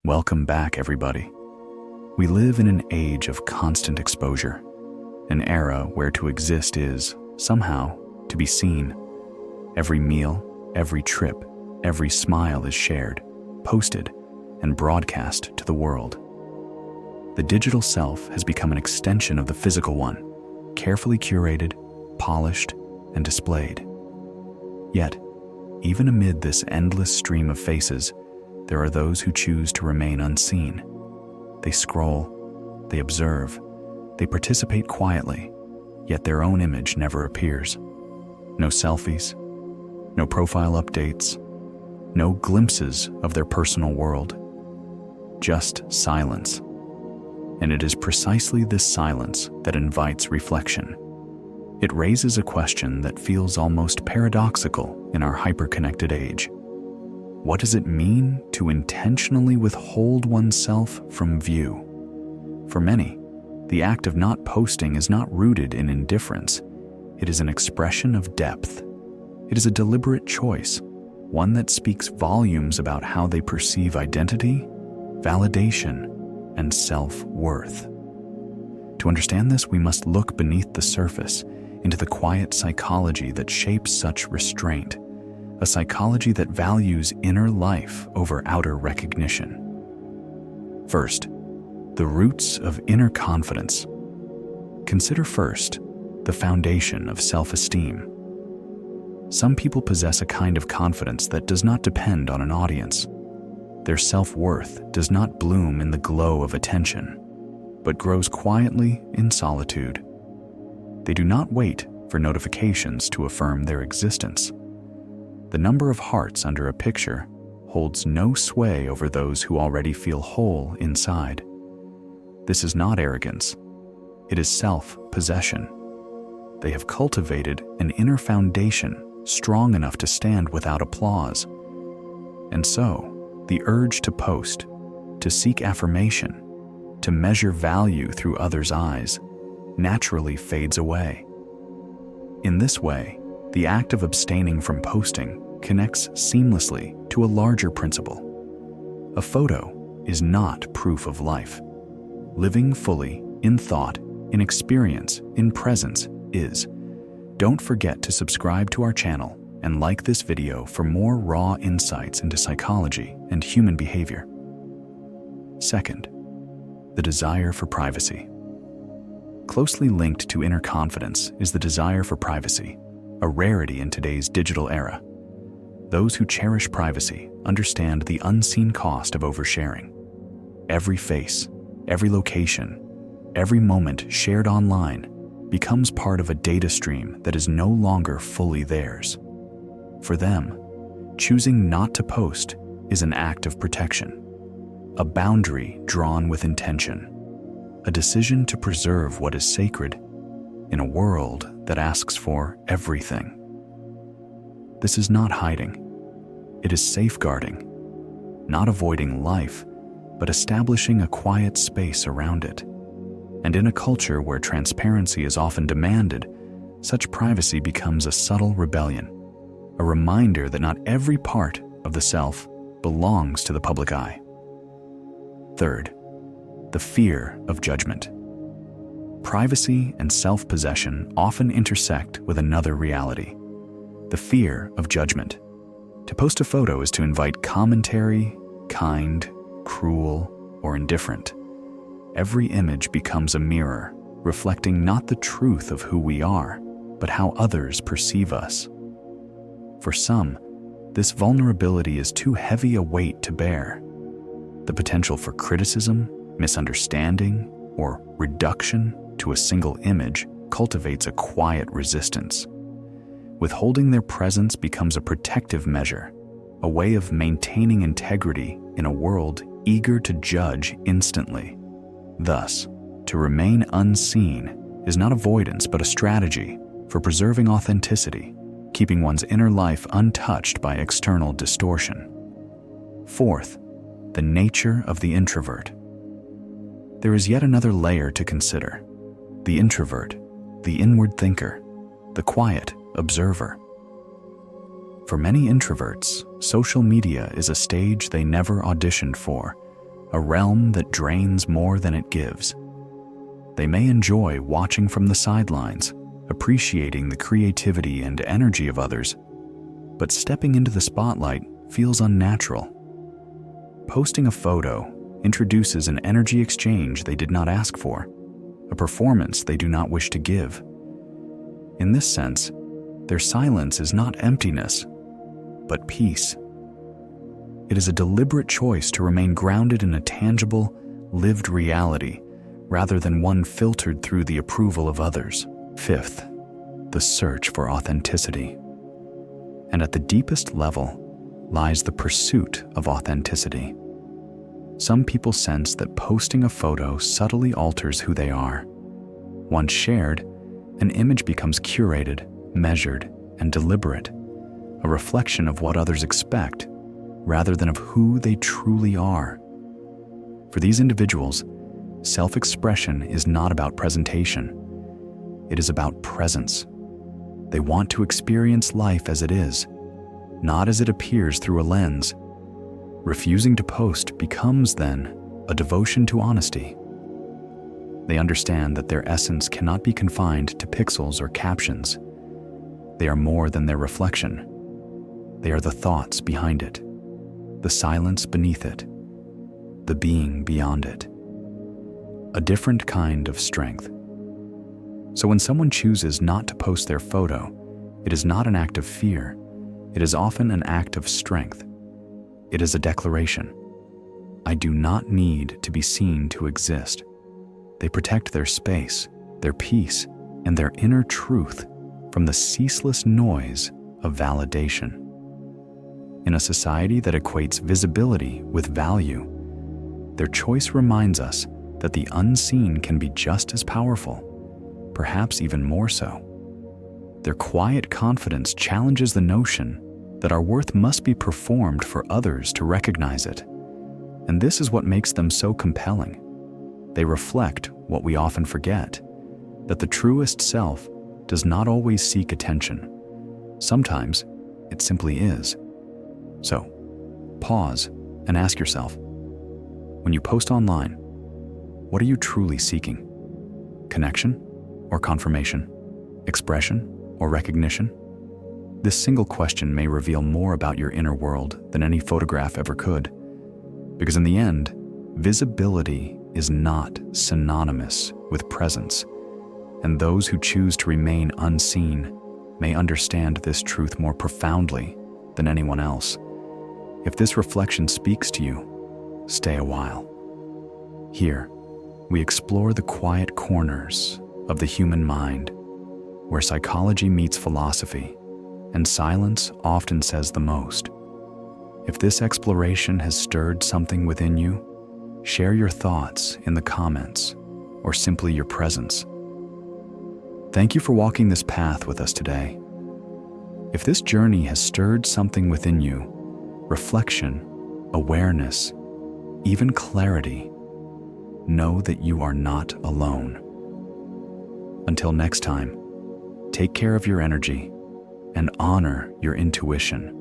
Welcome back, everybody. We live in an age of constant exposure, an era where to exist is, somehow, to be seen. Every meal, every trip, every smile is shared, posted, and broadcast to the world. The digital self has become an extension of the physical one, carefully curated, polished, and displayed. Yet, even amid this endless stream of faces, there are those who choose to remain unseen. They scroll, they observe, they participate quietly, yet their own image never appears. No selfies, no profile updates, no glimpses of their personal world. Just silence. And it is precisely this silence that invites reflection. It raises a question that feels almost paradoxical in our hyper-connected age. What does it mean to intentionally withhold oneself from view? For many, the act of not posting is not rooted in indifference. It is an expression of depth. It is a deliberate choice, one that speaks volumes about how they perceive identity, validation, and self-worth. To understand this, we must look beneath the surface into the quiet psychology that shapes such restraint, a psychology that values inner life over outer recognition. First, the roots of inner confidence. Consider first the foundation of self-esteem. Some people possess a kind of confidence that does not depend on an audience. Their self-worth does not bloom in the glow of attention, but grows quietly in solitude. They do not wait for notifications to affirm their existence. The number of hearts under a picture holds no sway over those who already feel whole inside. This is not arrogance. It is self-possession. They have cultivated an inner foundation strong enough to stand without applause. And so, the urge to post, to seek affirmation, to measure value through others' eyes, naturally fades away. In this way, the act of abstaining from posting connects seamlessly to a larger principle. A photo is not proof of life. Living fully, in thought, in experience, in presence, is. Don't forget to subscribe to our channel and like this video for more raw insights into psychology and human behavior. Second, the desire for privacy. Closely linked to inner confidence is the desire for privacy, a rarity in today's digital era. Those who cherish privacy understand the unseen cost of oversharing. Every face, every location, every moment shared online becomes part of a data stream that is no longer fully theirs. For them, choosing not to post is an act of protection, a boundary drawn with intention, a decision to preserve what is sacred in a world that asks for everything. This is not hiding. It is safeguarding, not avoiding life, but establishing a quiet space around it. And in a culture where transparency is often demanded, such privacy becomes a subtle rebellion, a reminder that not every part of the self belongs to the public eye. Third, the fear of judgment. Privacy and self-possession often intersect with another reality, the fear of judgment. To post a photo is to invite commentary, kind, cruel, or indifferent. Every image becomes a mirror, reflecting not the truth of who we are, but how others perceive us. For some, this vulnerability is too heavy a weight to bear. The potential for criticism, misunderstanding, or reduction to a single image cultivates a quiet resistance. Withholding their presence becomes a protective measure, a way of maintaining integrity in a world eager to judge instantly. Thus, to remain unseen is not avoidance but a strategy for preserving authenticity, keeping one's inner life untouched by external distortion. Fourth, the nature of the introvert. There is yet another layer to consider: the introvert, the inward thinker, the quiet observer. For many introverts, social media is a stage they never auditioned for, a realm that drains more than it gives. They may enjoy watching from the sidelines, appreciating the creativity and energy of others, but stepping into the spotlight feels unnatural. Posting a photo introduces an energy exchange they did not ask for, a performance they do not wish to give. In this sense, their silence is not emptiness, but peace. It is a deliberate choice to remain grounded in a tangible, lived reality rather than one filtered through the approval of others. Fifth, the search for authenticity. And at the deepest level lies the pursuit of authenticity. Some people sense that posting a photo subtly alters who they are. Once shared, an image becomes curated, measured, and deliberate, a reflection of what others expect rather than of who they truly are. For these individuals, self-expression is not about presentation. It is about presence. They want to experience life as it is, not as it appears through a lens. Refusing to post becomes, then, a devotion to honesty. They understand that their essence cannot be confined to pixels or captions. They are more than their reflection. They are the thoughts behind it, the silence beneath it, the being beyond it. A different kind of strength. So when someone chooses not to post their photo, it is not an act of fear. It is often an act of strength. It is a declaration. I do not need to be seen to exist. They protect their space, their peace, and their inner truth from the ceaseless noise of validation. In a society that equates visibility with value, their choice reminds us that the unseen can be just as powerful, perhaps even more so. Their quiet confidence challenges the notion that our worth must be performed for others to recognize it. And this is what makes them so compelling. They reflect what we often forget, that the truest self does not always seek attention. Sometimes it simply is. So, pause and ask yourself, when you post online, what are you truly seeking? Connection or confirmation? Expression or recognition? This single question may reveal more about your inner world than any photograph ever could, because in the end, visibility is not synonymous with presence, and those who choose to remain unseen may understand this truth more profoundly than anyone else. If this reflection speaks to you, stay a while. Here, we explore the quiet corners of the human mind, where psychology meets philosophy, and silence often says the most. If this exploration has stirred something within you, share your thoughts in the comments, or simply your presence. Thank you for walking this path with us today. If this journey has stirred something within you, reflection, awareness, even clarity, know that you are not alone. Until next time, take care of your energy and honor your intuition.